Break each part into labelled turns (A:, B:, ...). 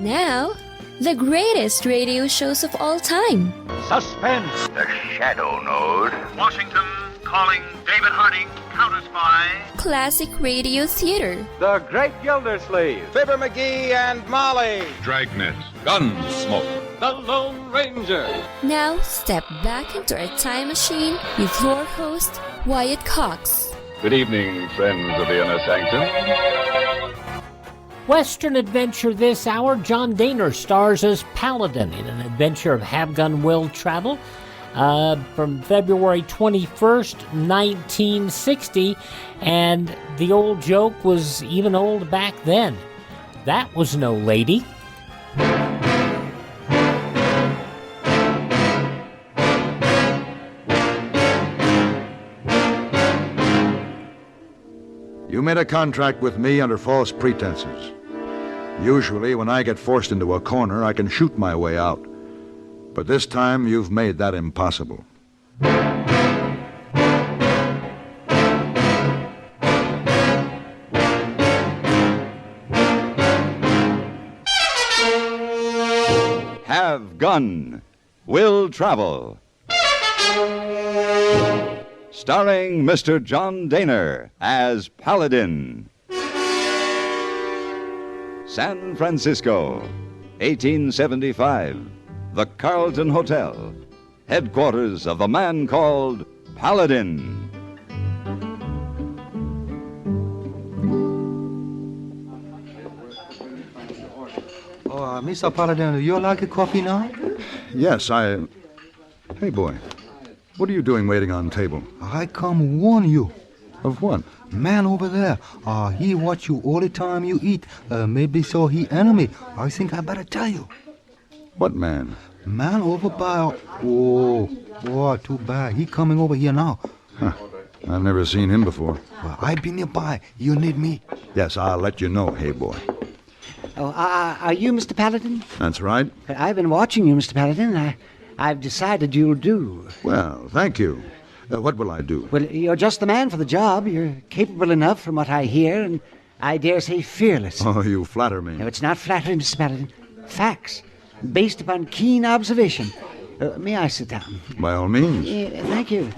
A: Now, the greatest radio shows of all time.
B: Suspense.
C: The Shadow Node.
D: Washington calling David Harding, counter-spy.
A: Classic radio theater.
B: The Great Gildersleeve.
E: Fibber McGee and Molly.
F: Dragnet. Gunsmoke.
B: The Lone Ranger.
A: Now, step back into our time machine with your host, Wyatt Cox.
F: Good evening, friends of the Inner Sanctum.
G: Western adventure this hour. John Dehner stars as Paladin in an adventure of have-gun will travel from February 21st, 1960. And the old joke was even old back then. That was no lady.
H: You made a contract with me under false pretenses. Usually, when I get forced into a corner, I can shoot my way out. But this time, you've made that impossible.
I: Have gun. Will travel. Starring Mr. John Dehner as Paladin. San Francisco, 1875. The Carlton Hotel, headquarters of the man called Paladin.
J: Oh, Mr. Paladin, you like a coffee now?
H: Yes, Hey, boy. What are you doing waiting on table?
J: I come warn you.
H: Of what?
J: Man over there, he watch you all the time you eat. Maybe so he enemy. I think I better tell you.
H: What man?
J: Man over by... Oh, too bad. He coming over here now.
H: Huh. I've never seen him before.
J: Well, I be nearby. You need me?
H: Yes, I'll let you know, hey, boy.
K: Oh, are you Mr. Paladin?
H: That's right.
K: I've been watching you, Mr. Paladin. I've decided you'll do.
H: Well, thank you. What will I do?
K: Well, you're just the man for the job. You're capable enough from what I hear, and I dare say fearless.
H: Oh, you flatter me.
K: No, it's not flattering, Mr. Paladin. Facts, based upon keen observation. May I sit down?
H: By all means.
K: Thank you.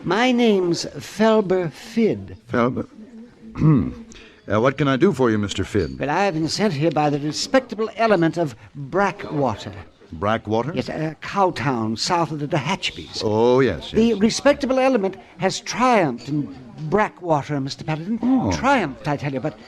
K: My name's Felber Fidd.
H: Felber? What can I do for you, Mr. Fidd?
K: Well, I've been sent here by the respectable element of Brackwater.
H: Brackwater?
K: Yes, a cow town south of the Tehachapies.
H: Oh, yes.
K: The respectable element has triumphed in Brackwater, Mr. Paladin.
H: Oh.
K: Triumphed, I tell you, but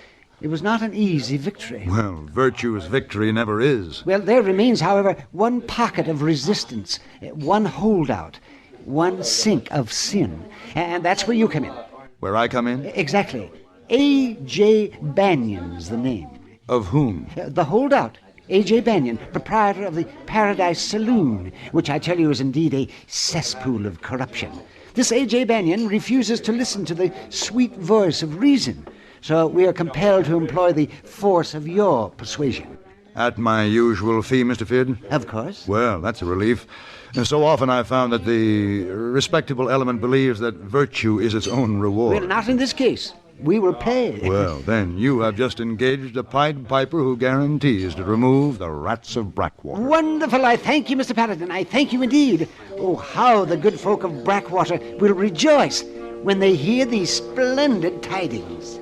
K: it was not an easy victory.
H: Well, virtue's victory never is.
K: Well, there remains, however, one pocket of resistance, one holdout, one sink of sin. And that's where you come in.
H: Where I come in?
K: Exactly. A.J. Bannion's the name.
H: Of whom?
K: The holdout. A.J. Bannion, proprietor of the Paradise Saloon, which I tell you is indeed a cesspool of corruption. This A.J. Bannion refuses to listen to the sweet voice of reason, so we are compelled to employ the force of your persuasion.
H: At my usual fee, Mr. Fidd?
K: Of course.
H: Well, that's a relief. So often I've found that the respectable element believes that virtue is its own reward.
K: Well, not in this case. We will pay.
H: Well, then, you have just engaged a Pied Piper who guarantees to remove the rats of Brackwater.
K: Wonderful. I thank you, Mr. Paladin. I thank you indeed. Oh, how the good folk of Brackwater will rejoice when they hear these splendid tidings.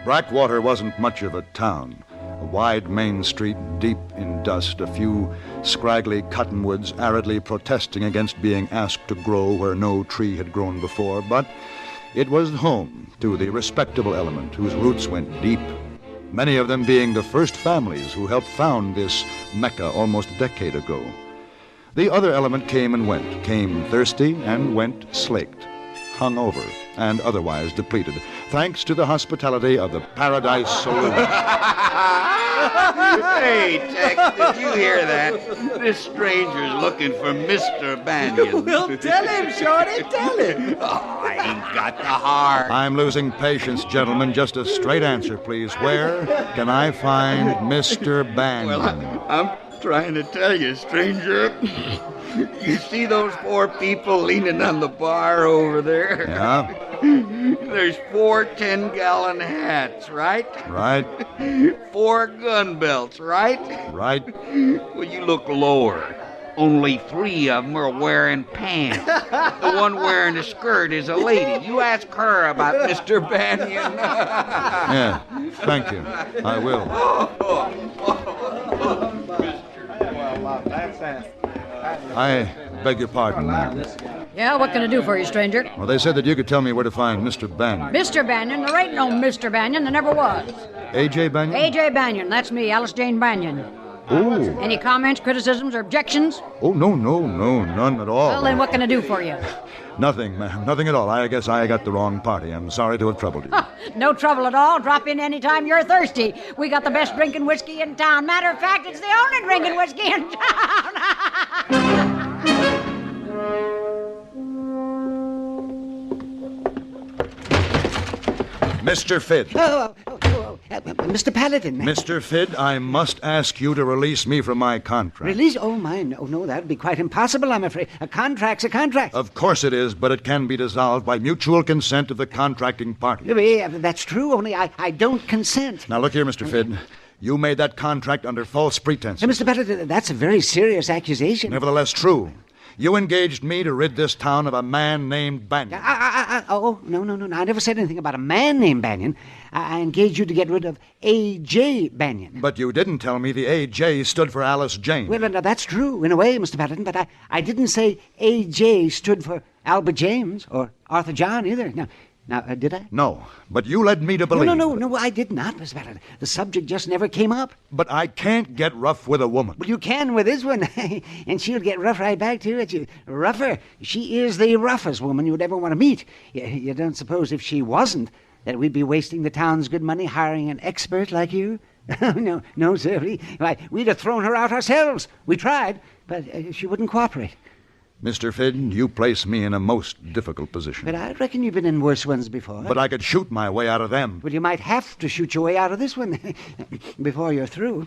H: Brackwater wasn't much of a town. A wide main street, deep in dust, a few scraggly cottonwoods aridly protesting against being asked to grow where no tree had grown before, but it was home to the respectable element whose roots went deep, many of them being the first families who helped found this Mecca almost a decade ago. The other element came and went, came thirsty and went slaked, hungover, and otherwise depleted, thanks to the hospitality of the Paradise Saloon.
C: Hey, Tex, did you hear that? This stranger's looking for Mr. Bannion.
E: Well, tell him, Shorty, tell him.
C: Oh, I ain't got the heart.
H: I'm losing patience, gentlemen. Just a straight answer, please. Where can I find Mr. Bannion?
C: Well, trying to tell you, stranger. You see those 4 people leaning on the bar over there?
H: Yeah?
C: There's 4 10-gallon hats, right?
H: Right.
C: 4 gun belts, right?
H: Right.
C: Well, you look lower. Only 3 of them are wearing pants. The one wearing a skirt is a lady. You ask her about Mr. Bannion.
H: Yeah, thank you. I will. I beg your pardon, ma'am.
L: Yeah, what can I do for you, stranger?
H: Well, they said that you could tell me where to find Mr. Bannion.
L: Mr. Bannion? There ain't no Mr. Bannion. There never was.
H: A.J. Bannion?
L: A.J. Bannion. That's me, Alice Jane Bannion.
H: Oh.
L: Any comments, criticisms, or objections?
H: Oh, no, none at all.
L: Well, then what can I do for you?
H: Nothing, ma'am. Nothing at all. I guess I got the wrong party. I'm sorry to have troubled you.
L: No trouble at all. Drop in anytime you're thirsty. We got the best drinking whiskey in town. Matter of fact, it's the only drinking whiskey in town.
H: Mr. Fidd.
K: Mr. Paladin.
H: Mr. Fidd, I must ask you to release me from my contract.
K: Release? Oh, my, no, that would be quite impossible, I'm afraid. A contract's a contract.
H: Of course it is, but it can be dissolved by mutual consent of the contracting party.
K: That's true, only I don't consent.
H: Now, look here, Mr. Fidd. You made that contract under false pretenses.
K: Mr. Paladin, that's a very serious accusation.
H: Nevertheless true. You engaged me to rid this town of a man named Bannion.
K: No. I never said anything about a man named Bannion. I engaged you to get rid of A.J. Bannion.
H: But you didn't tell me the A.J. stood for Alice Jane.
K: Well, that's true, in a way, Mr. Paladin, but I didn't say A.J. stood for Albert James or Arthur John either. Now, did I?
H: No, but you led me to believe.
K: No, I did not, Mr. Paladin. The subject just never came up.
H: But I can't get rough with a woman.
K: Well, you can with this one, and she'll get rough right back to you. Rougher. She is the roughest woman you'd ever want to meet. You don't suppose if she wasn't that we'd be wasting the town's good money hiring an expert like you? No, sir. We'd have thrown her out ourselves. We tried, but she wouldn't cooperate.
H: Mr. Fidd, you place me in a most difficult position.
K: But I reckon you've been in worse ones before.
H: But I could shoot my way out of them.
K: Well, you might have to shoot your way out of this one before you're through.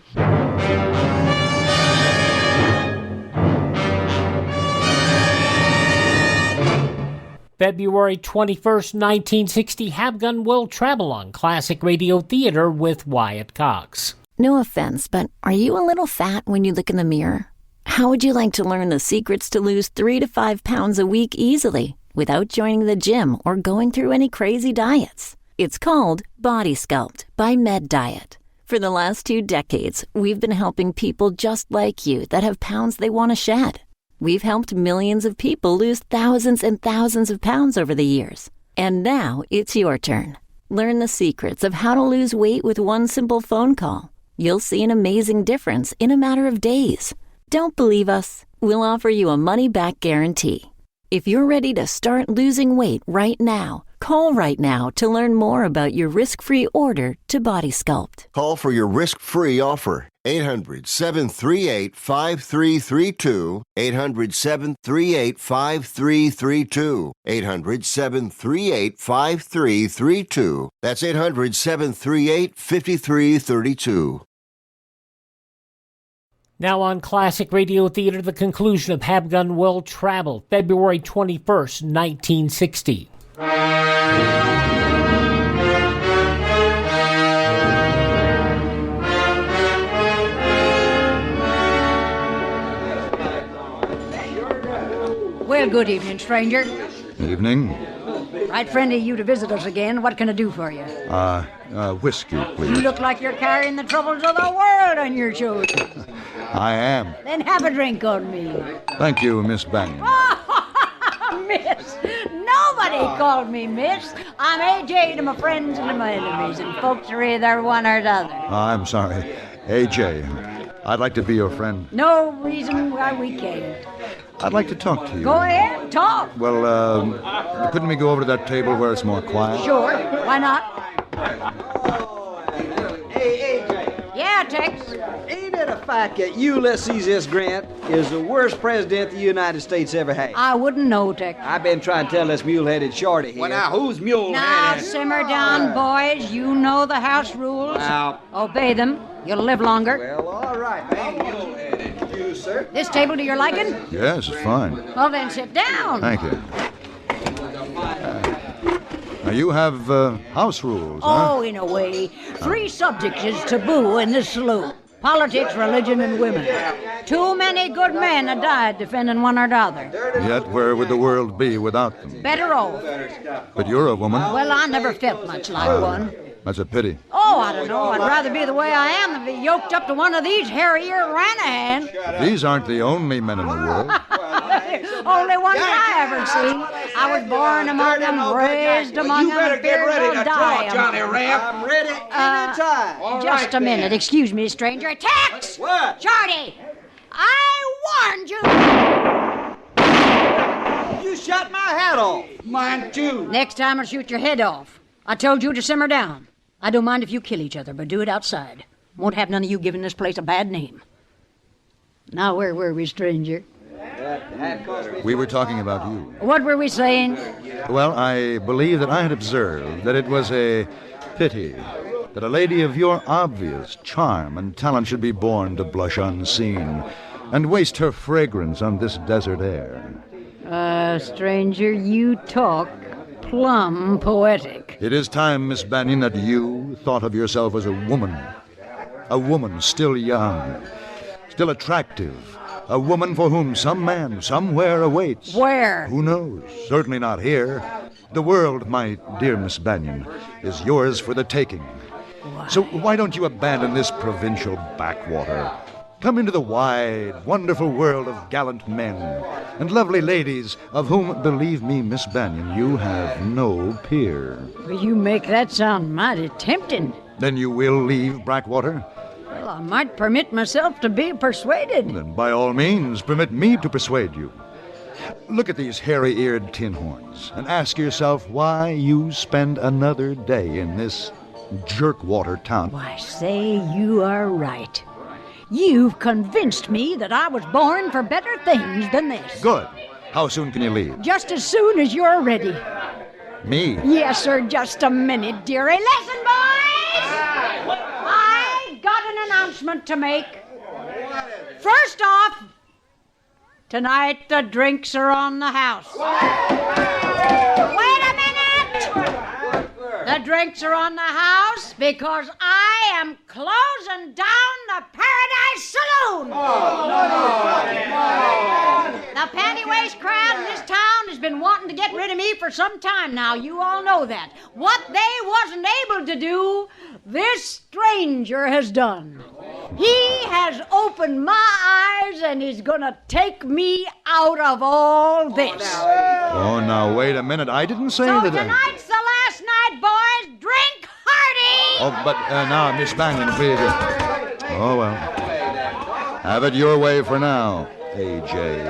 G: February 21st, 1960, Have Gun Will Travel on Classic Radio Theater with Wyatt Cox.
M: No offense, but are you a little fat when you look in the mirror? How would you like to learn the secrets to lose 3 to 5 pounds a week easily without joining the gym or going through any crazy diets? It's called Body Sculpt by Med Diet. For the last 2 decades, we've been helping people just like you that have pounds they want to shed. We've helped millions of people lose thousands and thousands of pounds over the years. And now it's your turn. Learn the secrets of how to lose weight with one simple phone call. You'll see an amazing difference in a matter of days. Don't believe us? We'll offer you a money-back guarantee. If you're ready to start losing weight right now, call right now to learn more about your risk-free order to Body Sculpt.
N: Call for your risk-free offer. 800-738-5332. 800-738-5332. 800-738-5332. That's 800-738-5332.
G: Now on Classic Radio Theater, the conclusion of Have Gun Will Travel, February 21st, 1960.
L: Well, good evening, stranger.
H: Evening.
L: Right friendly of you to visit us again. What can I do for you?
H: Whiskey,
L: You
H: please.
L: look like you're carrying the troubles of the world on your shoulders.
H: I am.
L: Then have a drink on me.
H: Thank you, Miss Bannion.
L: Miss! Nobody called me Miss. I'm A.J. to my friends and to my enemies, and folks are either one or the other.
H: I'm sorry. A.J., I'd like to be your friend.
L: No reason why we can't.
H: I'd like to talk to you.
L: Go ahead, talk.
H: Well, couldn't we go over to that table where it's more quiet?
L: Sure, why not?
E: Hey, AJ.
L: Yeah, Tex.
E: Ain't it a fact that Ulysses S. Grant is the worst president the United States ever had?
L: I wouldn't know, Tex.
E: I've been trying to tell this mule-headed shorty here.
C: Well, now, who's mule-headed?
L: Now, simmer down, boys. You know the house rules.
E: Well,
L: obey them. You'll live longer.
E: well, all right, man. you, sir.
L: This table to your liking?
H: Yes, it's fine.
L: Well, then sit down.
H: Thank you. Now, you have house rules,
L: Oh, in a way. 3 subjects is taboo in this saloon. Politics, religion, and women. Too many good men have died defending one or the other.
H: Yet where would the world be without them?
L: Better off.
H: But you're a woman.
L: Well, I never felt much like one.
H: That's a pity.
L: Oh, I don't know. I'd rather be the way I am than be yoked up to one of these hairy-eared Ranahan.
H: These aren't the only men in the world.
L: Only ones I ever seen. I was born among them, raised among them, and feared to die.
C: Johnny Rap.
E: I'm ready anytime.
L: Just a minute. Excuse me, stranger. Tex!
E: What?
L: Shorty! I warned you!
E: You shot my hat off.
C: Mine too.
L: Next time I'll shoot your head off. I told you to simmer down. I don't mind if you kill each other, but do it outside. Won't have none of you giving this place a bad name. Now, where were we, stranger?
H: We were talking about you.
L: What were we saying?
H: Well, I believe that I had observed that it was a pity that a lady of your obvious charm and talent should be born to blush unseen and waste her fragrance on this desert air.
L: Stranger, you talk plumb poetic.
H: It is time, Miss Bannion, that you thought of yourself as a woman. A woman still young, still attractive. A woman for whom some man somewhere awaits.
L: Where?
H: Who knows? Certainly not here. The world, my dear Miss Bannion, is yours for the taking. So why don't you abandon this provincial backwater? Come into the wide, wonderful world of gallant men and lovely ladies of whom, believe me, Miss Bannion, you have no peer.
L: You make that sound mighty tempting.
H: Then you will leave Brackwater?
L: Well, I might permit myself to be persuaded.
H: Then by all means, permit me to persuade you. Look at these hairy-eared tin horns and ask yourself why you spend another day in this jerkwater town.
L: Why, say you are right. You've convinced me that I was born for better things than this.
H: Good. How soon can you leave?
L: Just as soon as you're ready.
H: Me?
L: Yes, sir, just a minute, dearie. Listen, boys! I got an announcement to make. First off, tonight the drinks are on the house. Wait a minute! The drinks are on the house because I am closing down the Paradise Saloon. The panty-waist crowd in this town has been wanting to get rid of me for some time now. You all know that. What they wasn't able to do, this stranger has done. He has opened my eyes and he's gonna take me out of all this.
H: Oh, now, wait a minute. I didn't say
L: So
H: that...
L: tonight's the last night, boys. Drink hearty!
H: Oh, but now, Miss Bannion, please. Oh, well. Have it your way for now, A.J.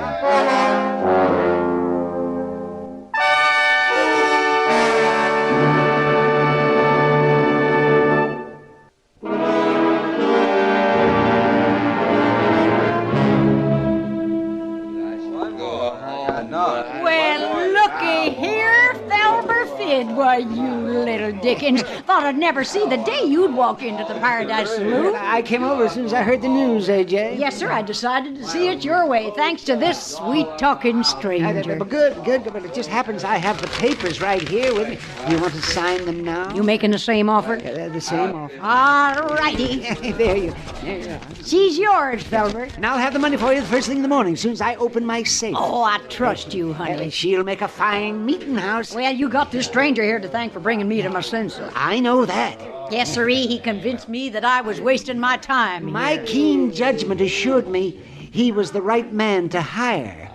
L: Well, looky here, Felber Fid, why, you little Dickens. Thought I'd never see the day you'd walk into the Paradise Saloon.
K: I came over as soon as I heard the news, AJ.
L: Yes, sir, I decided to see it your way, thanks to this sweet-talking stranger.
K: But good. But it just happens I have the papers right here with me. You want to sign them now?
L: You making the same offer?
K: The same offer.
L: All righty.
K: There you are.
L: She's yours, Felber.
K: And I'll have the money for you the first thing in the morning, as soon as I open my safe.
L: Oh, I trust you, honey.
K: She'll make a fine meeting house.
L: Well, you got this stranger here to thank for bringing me to my senses.
K: I know that.
L: Yes, sirree, he convinced me that I was wasting my time.
K: My keen judgment assured me he was the right man to hire.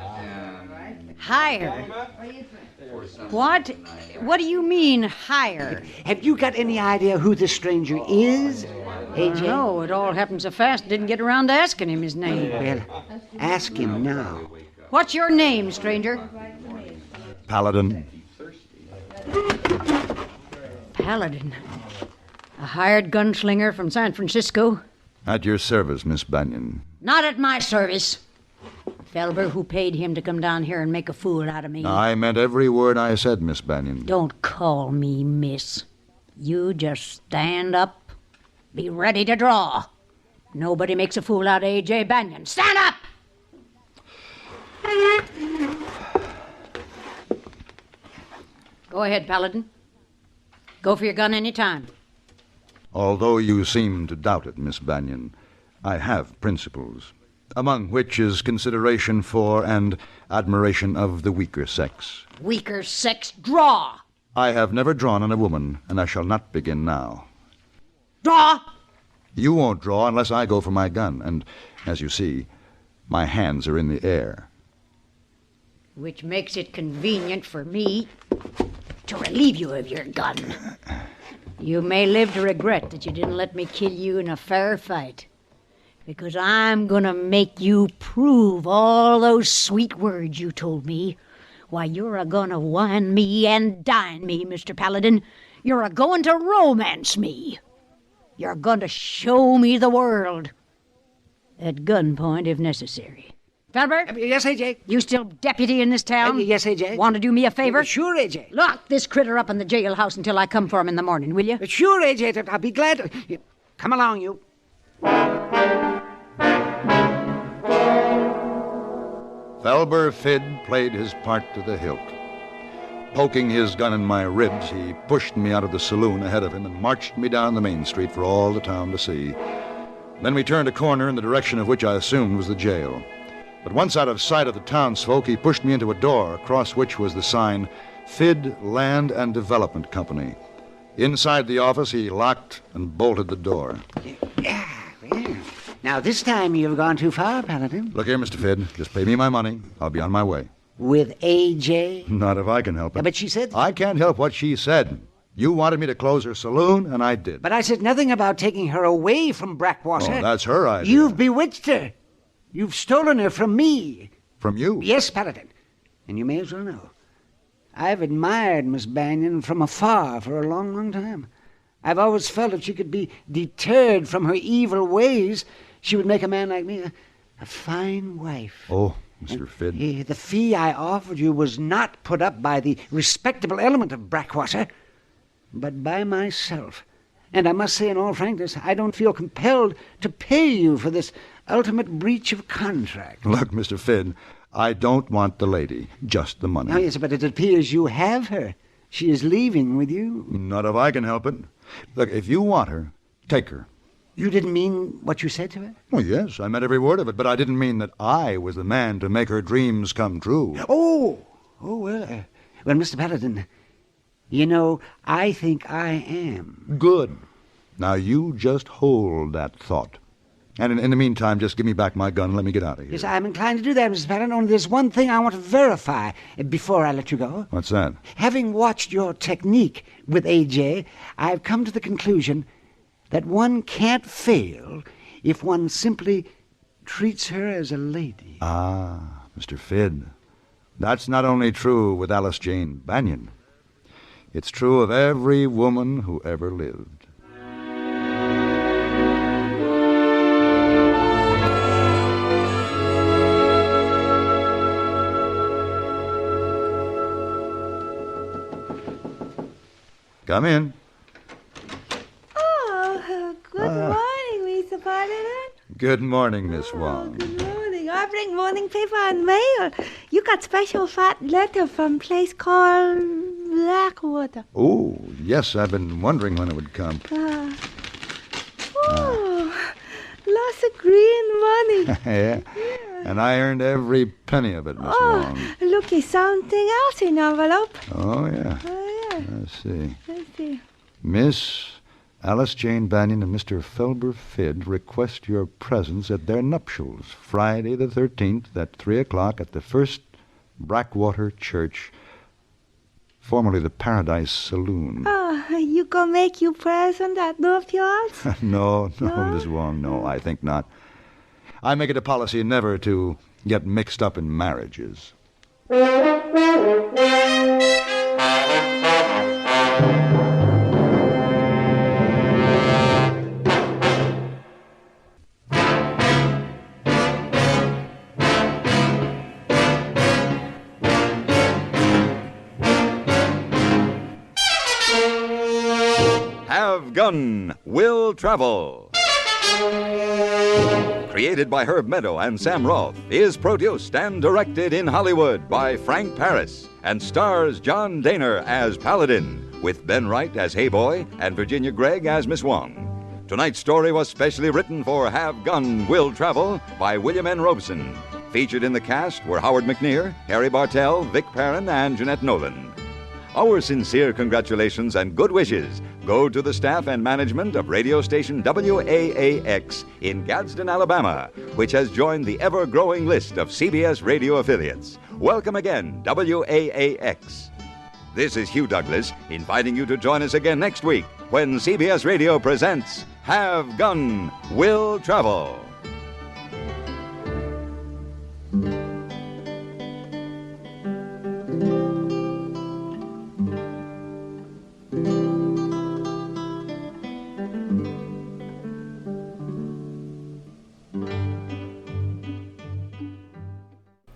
L: Hire? What? What do you mean, hire?
K: Have you got any idea who this stranger is, AJ?
L: No, it all happened so fast, didn't get around to asking him his name.
K: Well, ask him now.
L: What's your name, stranger?
H: Paladin.
L: Paladin. A hired gunslinger from San Francisco?
H: At your service, Miss Bannion.
L: Not at my service. Felber, who paid him to come down here and make a fool out of me.
H: I meant every word I said, Miss Bannion.
L: Don't call me miss. You just stand up. Be ready to draw. Nobody makes a fool out of A.J. Bannion. Stand up! Go ahead, Paladin. Go for your gun any time.
H: Although you seem to doubt it, Miss Bannion, I have principles, among which is consideration for and admiration of the weaker sex.
L: Weaker sex, draw!
H: I have never drawn on a woman, and I shall not begin now.
L: Draw!
H: You won't draw unless I go for my gun, and, as you see, my hands are in the air.
L: Which makes it convenient for me to relieve you of your gun. You may live to regret that you didn't let me kill you in a fair fight, because I'm gonna make you prove all those sweet words you told me. Why, you're a-gonna wine me and dine me, Mr. Paladin. You're a-going to romance me. You're going to show me the world. At gunpoint, if necessary. Felber?
K: Yes, A.J.?
L: You still deputy in this town?
K: Yes, A.J.
L: Want to do me a favor?
K: Sure, A.J.
L: Lock this critter up in the jailhouse until I come for him in the morning, will you?
K: Sure, A.J. I'll be glad to. Come along, you.
H: Felber Fid played his part to the hilt. Poking his gun in my ribs, he pushed me out of the saloon ahead of him and marched me down the main street for all the town to see. Then we turned a corner in the direction of which I assumed was the jail. But once out of sight of the townsfolk, he pushed me into a door across which was the sign, Fid Land and Development Company. Inside the office, he locked and bolted the door.
K: Now, this time you've gone too far, Paladin.
H: Look here, Mr. Fid, just pay me my money. I'll be on my way.
K: With A.J.?
H: Not if I can help it.
K: But she said...
H: I can't help what she said. You wanted me to close her saloon, and I did.
K: But I said nothing about taking her away from Brackwater.
H: Oh, that's her idea.
K: You've bewitched her. You've stolen her from me.
H: From you?
K: Yes, Paladin. And you may as well know. I've admired Miss Bannion from afar for a long, long time. I've always felt if she could be deterred from her evil ways, she would make a man like me a fine wife.
H: Oh, Mr. Fid.
K: The fee I offered you was not put up by the respectable element of Brackwater, but by myself. And I must say in all frankness, I don't feel compelled to pay you for this ultimate breach of contract.
H: Look, Mr. Fid, I don't want the lady, just the money.
K: Oh, yes, but it appears you have her. She is leaving with you.
H: Not if I can help it. Look, if you want her, take her.
K: You didn't mean what you said to her?
H: Oh, yes, I meant every word of it, but I didn't mean that I was the man to make her dreams come true.
K: Oh, well, Mr. Paladin, you know, I think I am.
H: Good. Now, you just hold that thought. And in the meantime, just give me back my gun and let me get out of here.
K: Yes, I'm inclined to do that, Mr. Paladin, only there's one thing I want to verify before I let you go.
H: What's that?
K: Having watched your technique with A.J., I've come to the conclusion that one can't fail if one simply treats her as a lady.
H: Ah, Mr. Fid, that's not only true with Alice Jane Bannion. It's true of every woman who ever lived. Come in.
O: Good morning, Mr. Paladin.
H: Good morning, Miss Wong.
O: Good morning. I bring morning paper and mail. You got special fat letter from place called Blackwater.
H: Oh, yes, I've been wondering when it would come.
O: Lots of green money.
H: Yeah, and I earned every penny of it, Miss Wong.
O: Look, there's something else in the envelope.
H: Oh, yeah.
O: Oh, yeah.
H: Let's see.
O: Let's see.
H: Miss Alice Jane Bannion and Mr. Felber Fid request your presence at their nuptials, Friday the 13th at 3 o'clock at the First Brackwater Church, formerly the Paradise Saloon.
O: You gonna make you present at nuptials?
H: No, Miss Wong, no, I think not. I make it a policy never to get mixed up in marriages.
I: Have gun, will travel. Created by Herb Meadow and Sam Roth, is produced and directed in Hollywood by Frank Paris and stars John Dehner as Paladin, with Ben Wright as Hey Boy and Virginia Gregg as Miss Wong. Tonight's story was specially written for Have Gun, Will Travel by William N. Robeson. Featured in the cast were Howard McNear, Harry Bartell, Vic Perrin, and Jeanette Nolan. Our sincere congratulations and good wishes go to the staff and management of radio station WAAX in Gadsden, Alabama, which has joined the ever-growing list of CBS radio affiliates. Welcome again, WAAX. This is Hugh Douglas inviting you to join us again next week when CBS Radio presents Have Gun, Will Travel.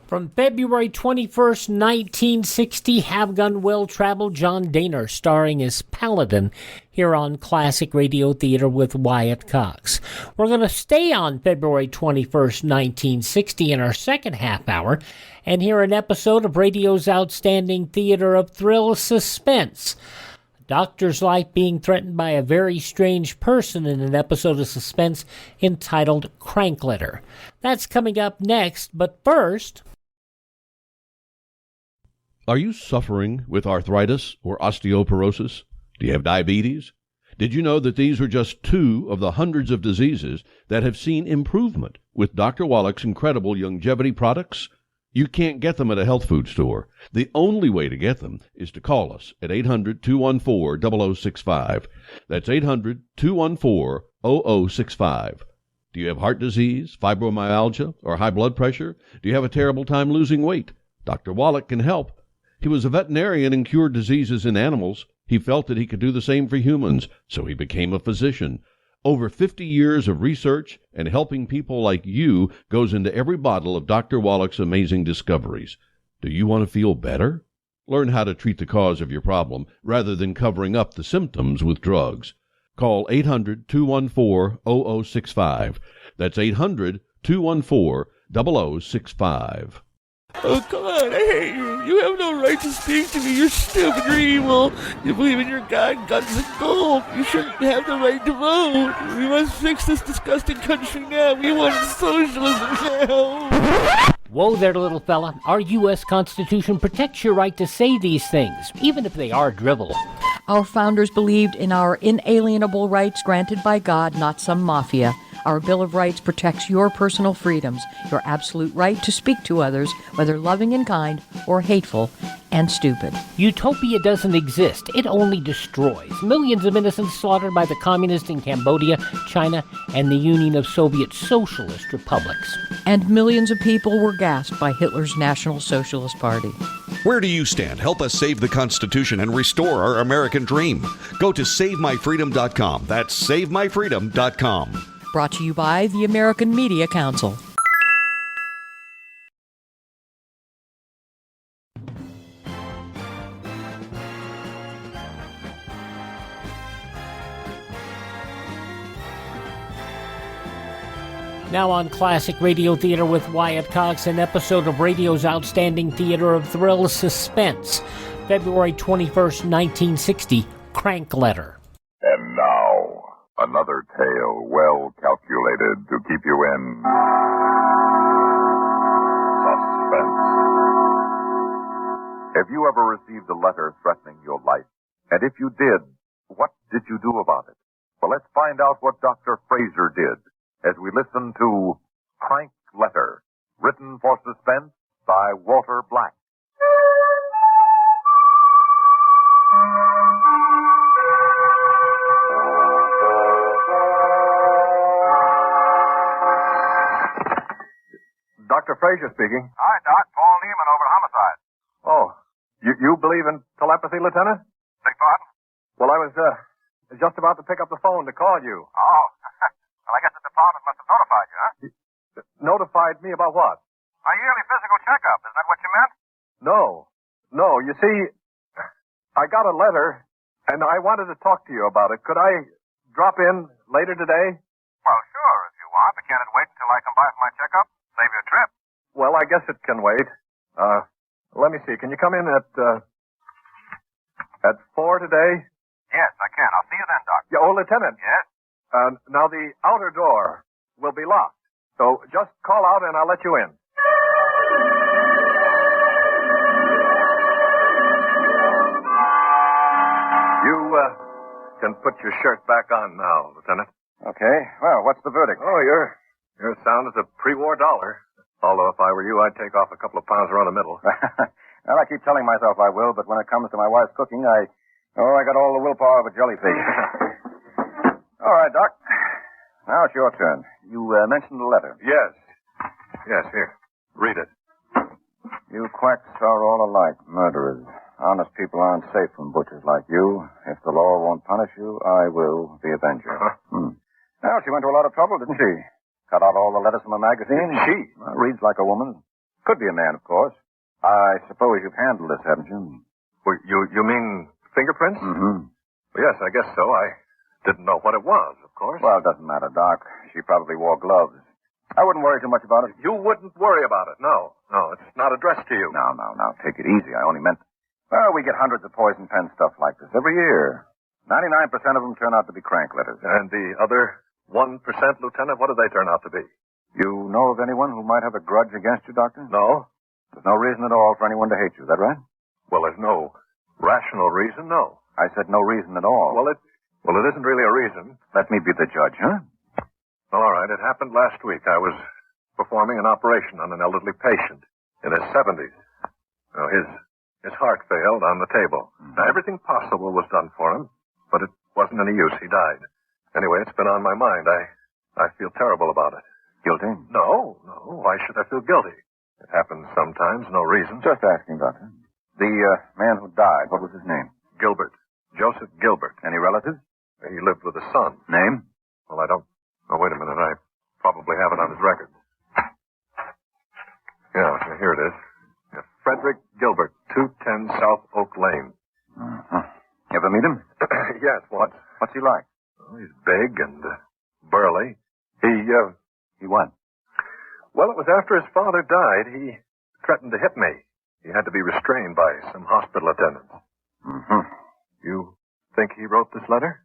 G: From February 21st, 1960, Have Gun Will Travel, John Dehner starring as Paladin here on Classic Radio Theater with Wyatt Cox. We're going to stay on February 21st, 1960 in our second half hour and hear an episode of radio's outstanding theater of thrill, Suspense. A doctor's life being threatened by a very strange person in an episode of Suspense entitled Crank Letter. That's coming up next, but first...
P: Are you suffering with arthritis or osteoporosis? Do you have diabetes? Did you know that these are just two of the hundreds of diseases that have seen improvement with Dr. Wallach's incredible longevity products? You can't get them at a health food store. The only way to get them is to call us at 800-214-0065. That's 800-214-0065. Do you have heart disease, fibromyalgia, or high blood pressure? Do you have a terrible time losing weight? Dr. Wallach can help. He was a veterinarian and cured diseases in animals. He felt that he could do the same for humans, so he became a physician. Over 50 years of research and helping people like you goes into every bottle of Dr. Wallach's amazing discoveries. Do you want to feel better? Learn how to treat the cause of your problem rather than covering up the symptoms with drugs. Call 800-214-0065. That's 800-214-0065.
Q: Oh, come on, I hate you. You have no right to speak to me. You're stupid, you're evil. You believe in your God, guns, and gold. You shouldn't have the right to vote. We must fix this disgusting country now. We want socialism now.
G: Whoa there, little fella. Our U.S. Constitution protects your right to say these things, even if they are drivel.
R: Our founders believed in our inalienable rights granted by God, not some mafia. Our Bill of Rights protects your personal freedoms, your absolute right to speak to others, whether loving and kind or hateful and stupid.
G: Utopia doesn't exist. It only destroys. Millions of innocents slaughtered by the communists in Cambodia, China, and the Union of Soviet Socialist Republics.
R: And millions of people were gassed by Hitler's National Socialist Party.
S: Where do you stand? Help us save the Constitution and restore our American dream. Go to SaveMyFreedom.com. That's SaveMyFreedom.com.
R: Brought to you by the American Media Council.
G: Now on Classic Radio Theater with Wyatt Cox, an episode of radio's outstanding theater of thrill, Suspense. February 21st, 1960, Crank Letter.
F: And now, another tale well calculated to keep you in suspense. Have you ever received a letter threatening your life? And if you did, what did you do about it? Well, let's find out what Dr. Fraser did as we listen to Crank Letter, written for Suspense by Walter Black. Dr. Fraser speaking.
D: Hi, Doc. Paul Neiman over at Homicide.
F: Oh, you believe in telepathy, Lieutenant?
D: Beg pardon?
F: Well, I was just about to pick up the phone to call you.
D: Oh. Well, I guess the department must have notified you, huh?
F: Notified me about what?
D: My yearly physical checkup. Isn't that what you meant?
F: No. You see, I got a letter, and I wanted to talk to you about it. Could I drop in later today?
D: Well, sure, if you want, but can it wait until I come by for my checkup? Save you a trip.
F: Well, I guess it can wait. Let me see. Can you come in at 4 today?
D: Yes, I can. I'll see you then, Doc.
F: Yeah, Lieutenant.
D: Yes?
F: Now the outer door will be locked. So just call out and I'll let you in. You, can put your shirt back on now, Lieutenant.
D: Okay. Well, what's the verdict?
F: Oh, you're sound as a pre-war dollar. Although if I were you, I'd take off a couple of pounds around the middle.
D: Well, I keep telling myself I will, but when it comes to my wife's cooking, I got all the willpower of a jellyfish. All right, Doc. Now it's your turn. You mentioned the letter.
F: Yes. Yes, here. Read it.
D: You quacks are all alike, murderers. Honest people aren't safe from butchers like you. If the law won't punish you, I will, the avenger. Well, she went to a lot of trouble, didn't she? Cut out all the letters from a magazine.
F: She?
D: Well, reads like a woman. Could be a man, of course. I suppose you've handled this, haven't you?
F: Well, you mean fingerprints?
D: Mm-hmm.
F: Well, yes, I guess so. I didn't know what it was, of course.
D: Well, it doesn't matter, Doc. She probably wore gloves. I wouldn't worry too much about it.
F: You wouldn't worry about it. No, it's not addressed to you.
D: No. Take it easy. I only meant... Well, we get hundreds of poison pen stuff like this every year. 99% of them turn out to be crank letters.
F: And the other 1%, Lieutenant, what do they turn out to be?
D: You know of anyone who might have a grudge against you, Doctor?
F: No.
D: There's no reason at all for anyone to hate you. Is that right?
F: Well, there's no rational reason, no.
D: I said no reason at all.
F: Well, it isn't really a reason.
D: Let me be the judge, huh?
F: All right, it happened last week. I was performing an operation on an elderly patient in his 70s. Now, his heart failed on the table.
D: Mm-hmm.
F: Now, everything possible was done for him, but it wasn't any use. He died. Anyway, it's been on my mind. I feel terrible about it.
D: Guilty?
F: No. Why should I feel guilty? It happens sometimes, no reason.
D: Just asking, Doctor. The man who died, what was his name?
F: Gilbert. Joseph Gilbert.
D: Any relatives?
F: He lived with a son.
D: Name?
F: Well, I don't... Oh, wait a minute. I probably have it on his record. Yeah, here it is. Yeah, Frederick Gilbert, 210 South Oak Lane.
D: Uh-huh. You ever meet him?
F: Yes, once.
D: What's he like?
F: Well, he's big and burly.
D: He what?
F: Well, it was after his father died. He threatened to hit me. He had to be restrained by some hospital attendants.
D: Mm-hmm.
F: You think he wrote this letter?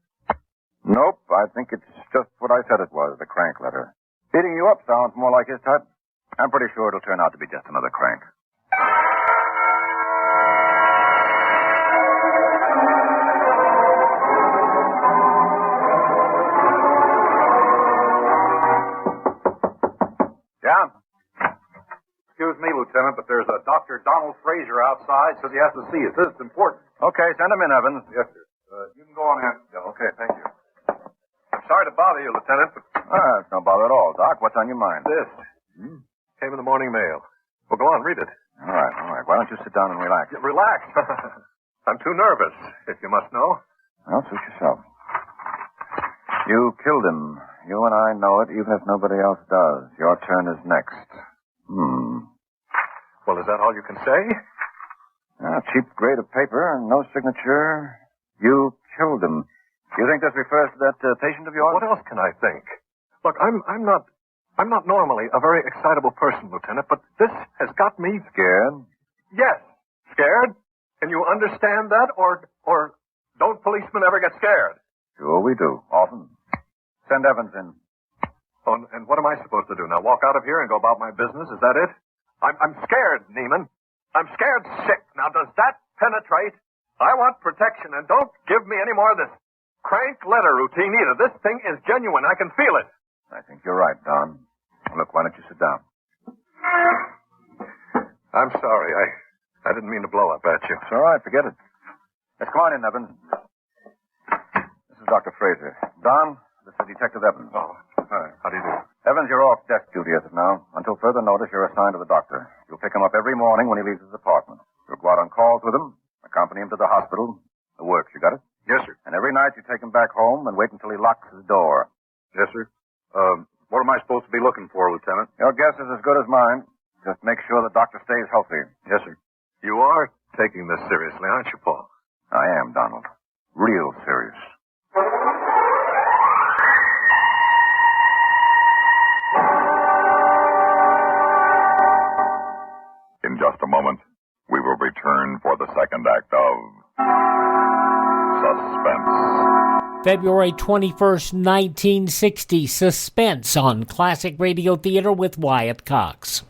D: Nope. I think it's just what I said it was, the crank letter. Beating you up sounds more like his type. I'm pretty sure it'll turn out to be just another crank.
T: Yeah? Excuse me, Lieutenant, but there's a Dr. Donald Fraser outside, says he has to see you. Says it's important.
D: Okay, send him in, Evans.
T: Yes, sir. You can go on in.
F: Yeah, okay, thank you. I'm sorry to bother you, Lieutenant, but...
D: It's no bother at all, Doc. What's on your mind?
F: This. Came in the morning mail. Well, go on, read it.
D: All right. Why don't you sit down and relax?
F: Yeah, relax. I'm too nervous, if you must know.
D: Well, suit yourself. You killed him. You and I know it, even if nobody else does. Your turn is next.
F: Well, is that all you can say?
D: A cheap grade of paper, no signature. You killed him. Do you think this refers to that patient of yours?
F: What else can I think? Look, I'm not normally a very excitable person, Lieutenant, but this has got me...
D: Scared?
F: Yes, scared. Can you understand that? Or don't policemen ever get scared?
D: Sure we do, often. Send Evans in.
F: Oh, and what am I supposed to do now? Walk out of here and go about my business? Is that it? I'm scared, Neiman. I'm scared sick. Now, does that penetrate? I want protection, and don't give me any more of this crank letter routine either. This thing is genuine. I can feel it.
D: I think you're right, Don. Look, why don't you sit down?
F: I'm sorry. I didn't mean to blow up at you.
D: It's all right. Forget it. Let's come on in, Evans. This is Dr. Fraser. Don, this is Detective Evans.
F: Oh, hi. How do you do?
D: Evans, you're off desk duty as of now. Until further notice, you're assigned to the doctor. You'll pick him up every morning when he leaves his apartment. You'll go out on calls with him, accompany him to the hospital. The works, you got it?
F: Yes, sir.
D: And every night you take him back home and wait until he locks his door.
T: Yes, sir. What am I supposed to be looking for, Lieutenant?
D: Your guess is as good as mine. Just make sure the doctor stays healthy.
F: Yes, sir. You are taking this seriously, aren't you, Paul?
D: I am, Donald. Real serious.
G: February 21st, 1960, Suspense on Classic Radio Theater with Wyatt Cox.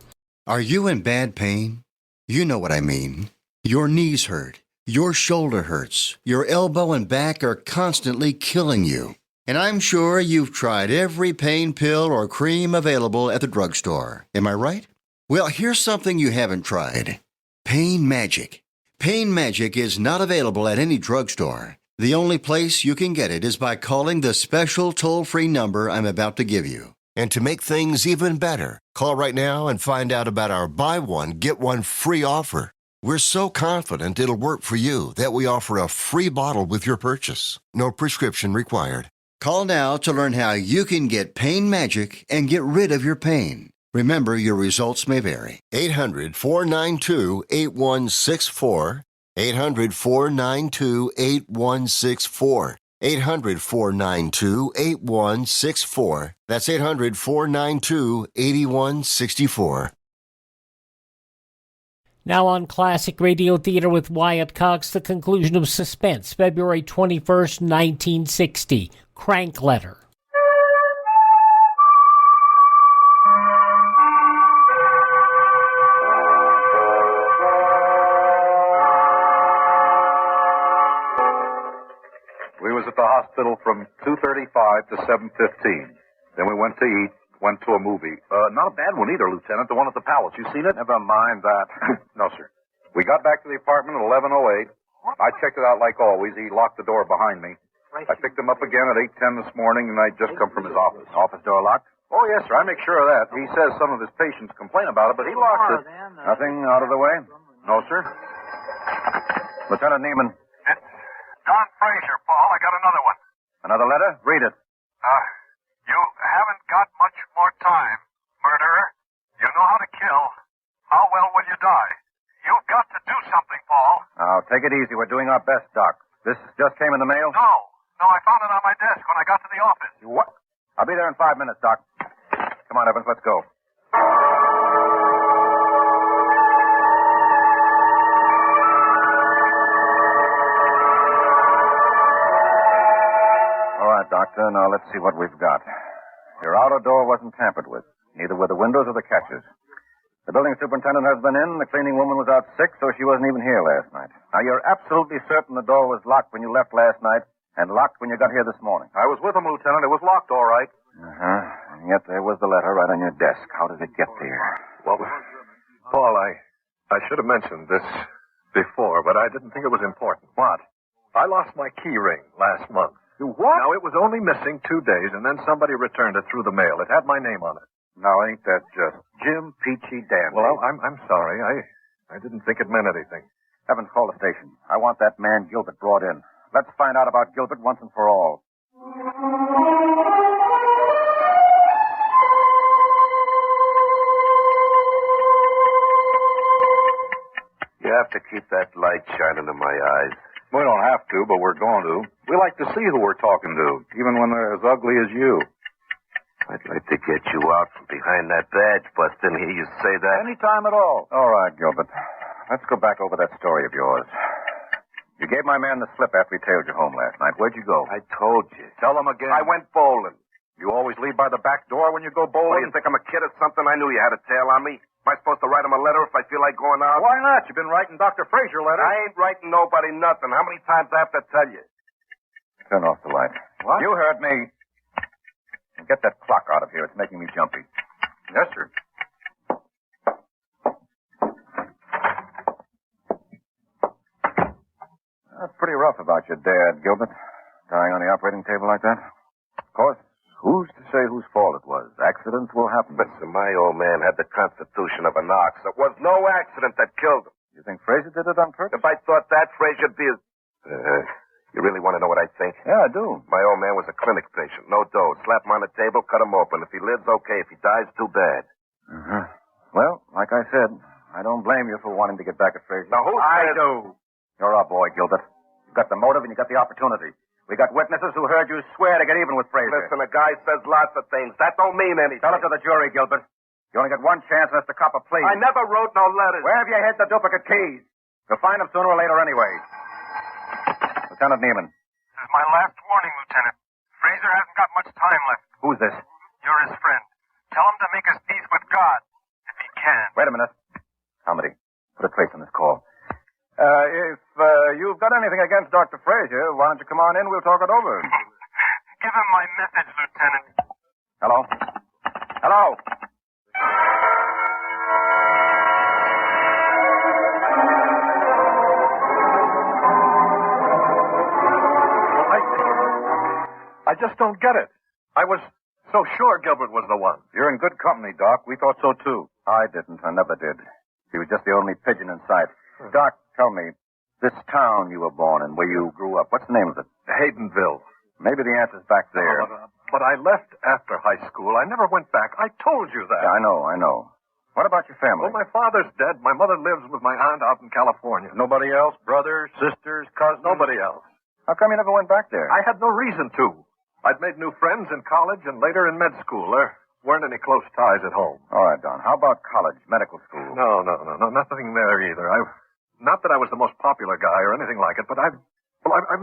N: Are you in bad pain? You know what I mean. Your knees hurt. Your shoulder hurts. Your elbow and back are constantly killing you. And I'm sure you've tried every pain pill or cream available at the drugstore. Am I right? Well, here's something you haven't tried. Pain Magic. Pain Magic is not available at any drugstore. The only place you can get it is by calling the special toll-free number I'm about to give you.
U: And to make things even better, call right now and find out about our buy one, get one free offer. We're so confident it'll work for you that we offer a free bottle with your purchase. No prescription required.
N: Call now to learn how you can get Pain Magic and get rid of your pain. Remember, your results may vary.
U: 800-492-8164. 800-492-8164. 800-492-8164. That's 800-492-8164.
G: Now on Classic Radio Theater with Wyatt Cox, the conclusion of Suspense, February 21st, 1960. Crank Letter.
T: We was at the hospital from 2:35 to 7:15. Then we went to eat, went to a movie. Not a bad one either, Lieutenant. The one at the Palace. You seen it?
D: Never mind that.
T: No, sir. We got back to the apartment at 11:08. I checked it out like always. He locked the door behind me. I picked him up again at 8:10 this morning, and I'd just come from his office.
D: Office door locked?
T: Oh, yes, sir. I make sure of that. He says some of his patients complain about it, but he locked it.
D: Nothing out of the way?
T: No, sir.
D: Lieutenant Neiman.
F: John Fraser, Paul. I got another one.
D: Another letter? Read it.
F: You haven't got much more time, murderer. You know how to kill. How well will you die? You've got to do something, Paul.
D: Now, take it easy. We're doing our best, Doc. This just came in the mail?
F: No, I found it on my desk when I got to the office.
D: What? I'll be there in 5 minutes, Doc. Come on, Evans, let's go. All right, Doctor, now let's see what we've got. Your outer door wasn't tampered with. Neither were the windows or the catches. The building superintendent has been in. The cleaning woman was out sick, so she wasn't even here last night. Now, you're absolutely certain the door was locked when you left last night and locked when you got here this morning?
T: I was with him, Lieutenant. It was locked, all right.
D: Uh-huh. And yet there was the letter right on your desk. How did it get there?
F: Well, Paul, I should have mentioned this before, but I didn't think it was important.
T: What?
F: I lost my key ring last month.
T: You what?
F: Now, it was only missing 2 days, and then somebody returned it through the mail. It had my name on it.
T: Now, ain't that just Jim Peachy Dandy?
F: Well, I'm sorry. I didn't think it meant anything.
D: Evans, call the station. I want that man Gilbert brought in. Let's find out about Gilbert once and for all.
F: You have to keep that light shining in my eyes.
T: We don't have to, but we're going to. We like to see who we're talking to, even when they're as ugly as you.
F: I'd like to get you out from behind that badge, but didn't hear you say that.
T: Any time at all.
D: All right, Gilbert. Let's go back over that story of yours. You gave my man the slip after he tailed you home last night. Where'd you go?
F: I told you.
T: Tell him again.
F: I went bowling.
T: You always leave by the back door when you go
F: What,
T: bowling?
F: you think I'm a kid or something? I knew you had a tail on me. Am I supposed to write him a letter if I feel like going out?
T: Why not? You've been writing Dr. Fraser letters.
F: I ain't writing nobody nothing. How many times I have to tell you?
D: Turn off the light.
T: What?
D: You heard me. And get that clock out of here. It's making me jumpy.
T: Yes, sir.
D: That's pretty rough about your dad, Gilbert. Dying on the operating table like that. Of course, who's to say whose fault it was? Accidents will happen.
F: Listen, my old man had the constitution of an ox. It was no accident that killed him.
D: You think Fraser did it on purpose?
F: If I thought that, Fraser'd be as... You really want to know what I think?
D: Yeah, I do.
F: My old man was a clinic patient. No dough. Slap him on the table, cut him open. If he lives, okay. If he dies, too bad.
D: Uh-huh. Well, like I said, I don't blame you for wanting to get back at Fraser.
F: Now, who
D: I
F: says...
D: do. You're our boy, Gilbert. You got the motive and you got the opportunity. We got witnesses who heard you swear to get even with Fraser.
F: Listen, a guy says lots of things. That don't mean anything.
D: Tell it to the jury, Gilbert. You only got one chance, Mr. Copper, please.
F: I never wrote no letters.
D: Where have you hid the duplicate keys? You'll find them sooner or later anyway. Lieutenant Neiman.
B: This is my last warning, Lieutenant. Fraser hasn't got much time left.
D: Who's this?
B: You're his friend. Tell him to make his peace with God, if he can.
D: Wait a minute. Comedy. Put a trace on this call. If you've got anything against Dr. Fraser, why don't you come on in? We'll talk it over.
B: Give him my message, Lieutenant.
D: Hello? Hello?
T: I just don't get it. I was so sure Gilbert was the one.
D: You're in good company, Doc. We thought so, too. I didn't. I never did. He was just the only pigeon in sight. Doc, tell me, this town you were born in, where you grew up, what's the name of it?
T: Haydenville.
D: Maybe the answer's back there.
T: But I left after high school. I never went back. I told you that.
D: Yeah, I know. What about your family?
T: Well, my father's dead. My mother lives with my aunt out in California.
D: Nobody else? Brothers, sisters, cousins?
T: Nobody else.
D: How come you never went back there?
T: I had no reason to. I'd made new friends in college and later in med school. There weren't any close ties at home.
D: All right, Don. How about college, medical school?
T: No. Nothing there either. Not that I was the most popular guy or anything like it, but I've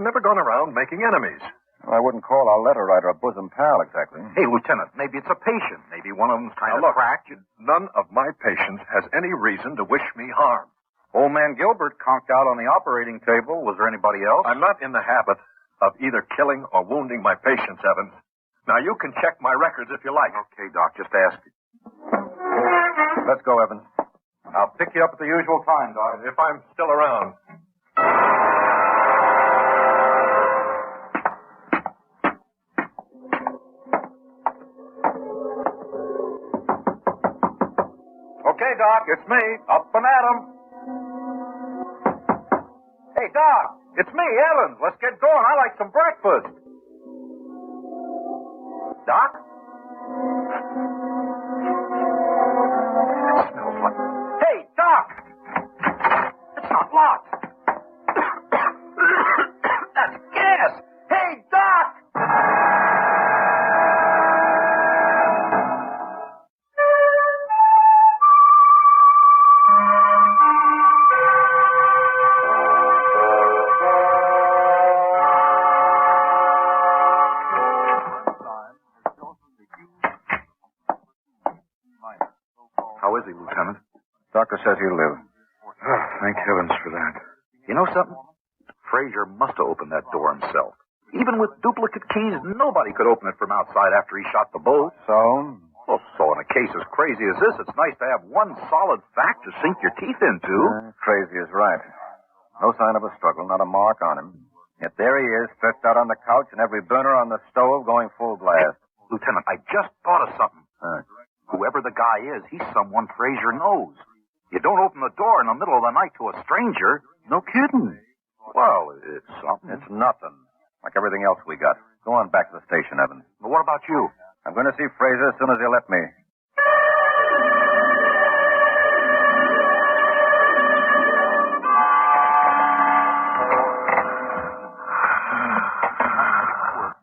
T: never gone around making enemies.
D: Well, I wouldn't call our letter writer a bosom pal, exactly.
T: Hey, Lieutenant, maybe it's a patient. Maybe one of them's kind of cracked. None of my patients has any reason to wish me harm.
D: Old man Gilbert conked out on the operating table. Was there anybody else?
T: I'm not in the habit of either killing or wounding my patients, Evans. Now, you can check my records if you like.
D: Okay, Doc, just ask. Let's go, Evans. I'll pick you up at the usual time, Doc.
T: If I'm still around.
D: Okay, Doc, it's me. Up and at 'em. Hey, Doc, it's me, Evans. Let's get going. I like some breakfast. Doc? It smells like... Hey, Doc! It's not locked. That's gas. Hey, Doc!
T: How is he, Lieutenant?
D: Doctor says he'll live.
T: Oh, thank heavens for that. You know something? Fraser must have opened that door himself. Even with duplicate keys, nobody could open it from outside after he shot the bolt.
D: So?
T: Well, so in a case as crazy as this, it's nice to have one solid fact to sink your teeth into.
D: Crazy is right. No sign of a struggle, not a mark on him. Yet there he is, stretched out on the couch and every burner on the stove going full blast.
T: Lieutenant, I just thought of something. Whoever the guy is, he's someone Fraser knows. You don't open the door in the middle of the night to a stranger. No kidding.
D: Well, it's something. It's nothing. Like everything else we got. Go on back to the station, Evans.
T: But what about you?
D: I'm going to see Fraser as soon as he'll let me.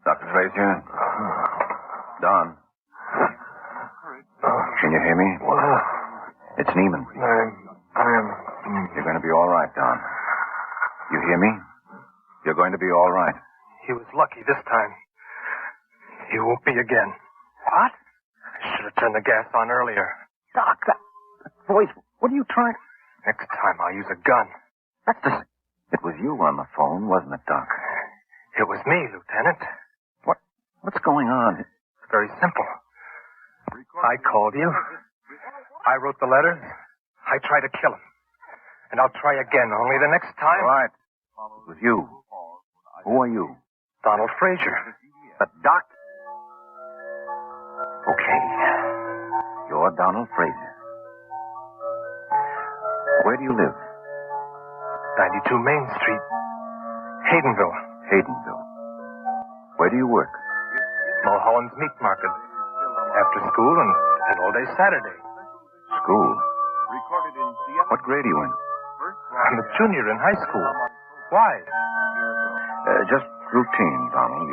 D: Dr. Fraser? Don? Can you hear me? It's Neiman. You're going to be all right, Don. You hear me? You're going to be all right.
B: He was lucky this time. He won't be again.
T: What?
B: I should have turned the gas on earlier.
T: Doc, that voice, what are you trying...
B: Next time I'll use a gun.
D: That's the... It was you on the phone, wasn't it, Doc?
B: It was me, Lieutenant.
D: What's going on?
B: It's very simple. I called you. I wrote the letter. I tried to kill him. And I'll try again, only the next time...
D: All right. It was you. Who are you?
B: Donald Fraser.
D: But, Doc... Okay. You're Donald Fraser. Where do you live?
B: 92 Main Street. Haydenville.
D: Haydenville. Where do you work?
B: Mulholland's Meat Market. After school and all day Saturday.
D: School? What grade are you in?
B: I'm a junior in high school. Why?
D: Just routine, Donald.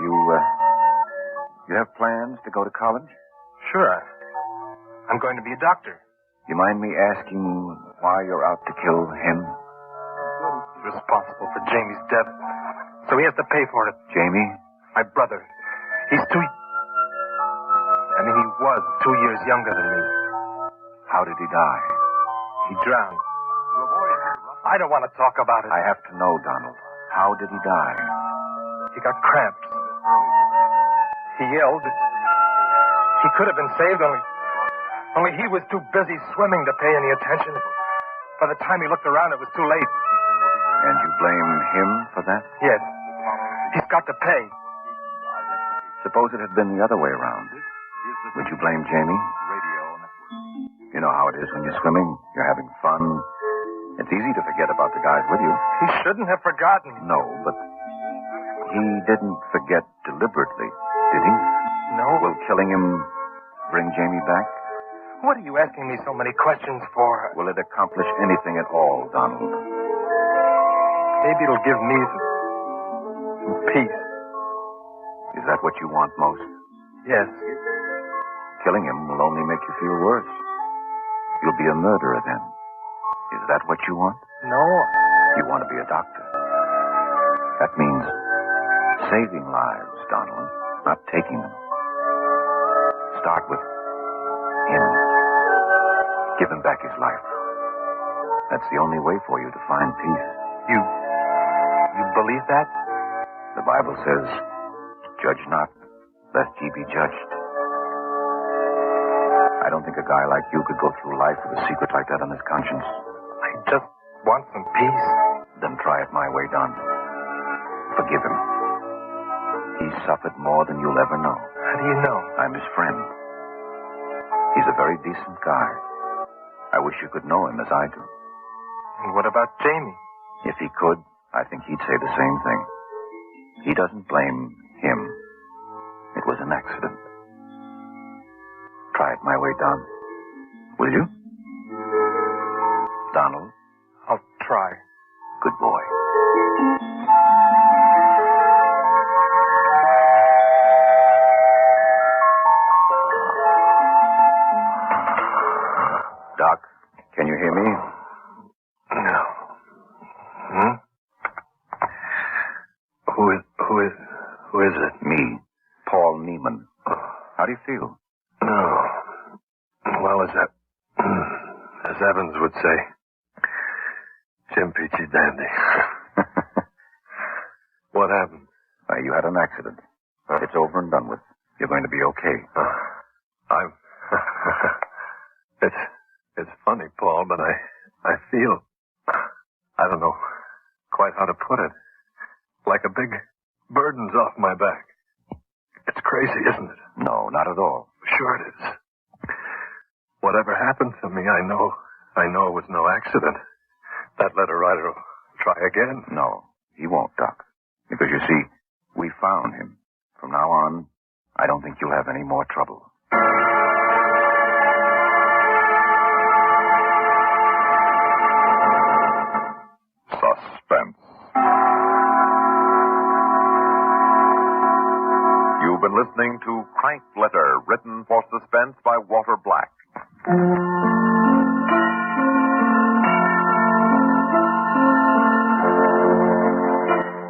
D: You have plans to go to college?
B: Sure. I'm going to be a doctor.
D: You mind me asking why you're out to kill him?
B: Responsible for Jamie's death. So he has to pay for it.
D: Jamie?
B: My brother. He was 2 years younger than me.
D: How did he die?
B: He drowned. I don't want to talk about it.
D: I have to know, Donald. How did he die?
B: He got cramps. He yelled. He could have been saved, only he was too busy swimming to pay any attention. By the time he looked around, it was too late.
D: And you blame him for that?
B: Yes. He's got to pay.
D: Suppose it had been the other way around. Would you blame Jamie? You know how it is when you're swimming. You're having fun. It's easy to forget about the guys with you.
B: He shouldn't have forgotten.
D: No, but he didn't forget deliberately, did he?
B: No.
D: Will killing him bring Jamie back?
B: What are you asking me so many questions for?
D: Will it accomplish anything at all, Donald?
B: Maybe it'll give me some peace.
D: Is that what you want most?
B: Yes.
D: Killing him will only make you feel worse. You'll be a murderer then. Is that what you want?
B: No.
D: You want to be a doctor. That means saving lives, Donald, not taking them. Start with him. Give him back his life. That's the only way for you to find peace.
B: You believe that?
D: The Bible says, judge not, lest ye be judged. I don't think a guy like you could go through life with a secret like that on his conscience.
B: I just want some peace.
D: Then try it my way, Don. Forgive him. He's suffered more than you'll ever know.
B: How do you know?
D: I'm his friend. He's a very decent guy. I wish you could know him as I do.
B: And what about Jamie?
D: If he could, I think he'd say the same thing. He doesn't blame him. It was an accident. Try it my way, Don. Will you? Donald?
B: I'll try.
D: Good boy. Doc, can you hear me?
B: No. Who is it?
D: Me, Paul Neiman. How do you feel?
B: No. Well, as Evans would say, Jim Peachy Dandy. What happened?
D: You had an accident. It's over and done with. You're going to be okay.
B: It's funny, Paul, but I feel, I don't know quite how to put it, like a big burden's off my back. It's crazy, isn't it?
D: No, not at all.
B: Sure it is. Whatever happened to me, I know it was no accident. That letter writer will try again.
D: No, he won't, Doc. Because you see, we found him. From now on, I don't think you'll have any more trouble.
F: Suspense. You've been listening to Crank Letter, written for Suspense by Walter Black.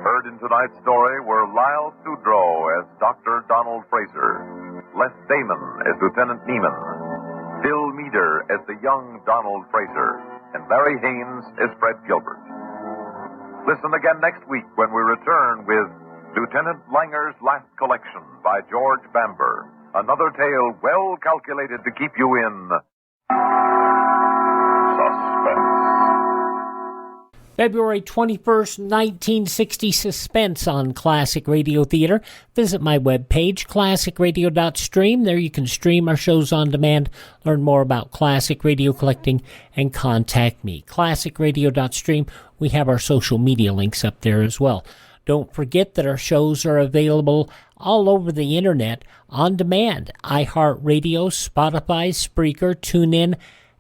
F: Heard in tonight's story were Lyle Sudrow as Dr. Donald Fraser, Les Damon as Lieutenant Neiman, Bill Meader as the young Donald Fraser, and Larry Haynes as Fred Gilbert. Listen again next week when we return with Lieutenant Langer's Last Collection by George Bamber. Another tale well calculated to keep you in suspense.
G: February 21st, 1960, Suspense on Classic Radio Theater. Visit my webpage, classicradio.stream. There you can stream our shows on demand, learn more about classic radio collecting, and contact me. Classicradio.stream. We have our social media links up there as well. Don't forget that our shows are available all over the internet on demand. iHeartRadio, Spotify, Spreaker, TuneIn,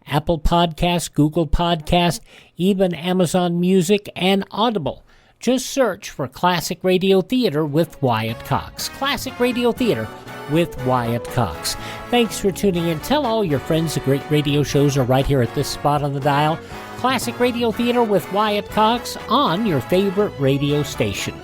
G: Apple Podcasts, Google Podcasts, even Amazon Music and Audible. Just search for Classic Radio Theater with Wyatt Cox. Classic Radio Theater with Wyatt Cox. Thanks for tuning in. Tell all your friends the great radio shows are right here at this spot on the dial. Classic Radio Theater with Wyatt Cox on your favorite radio station.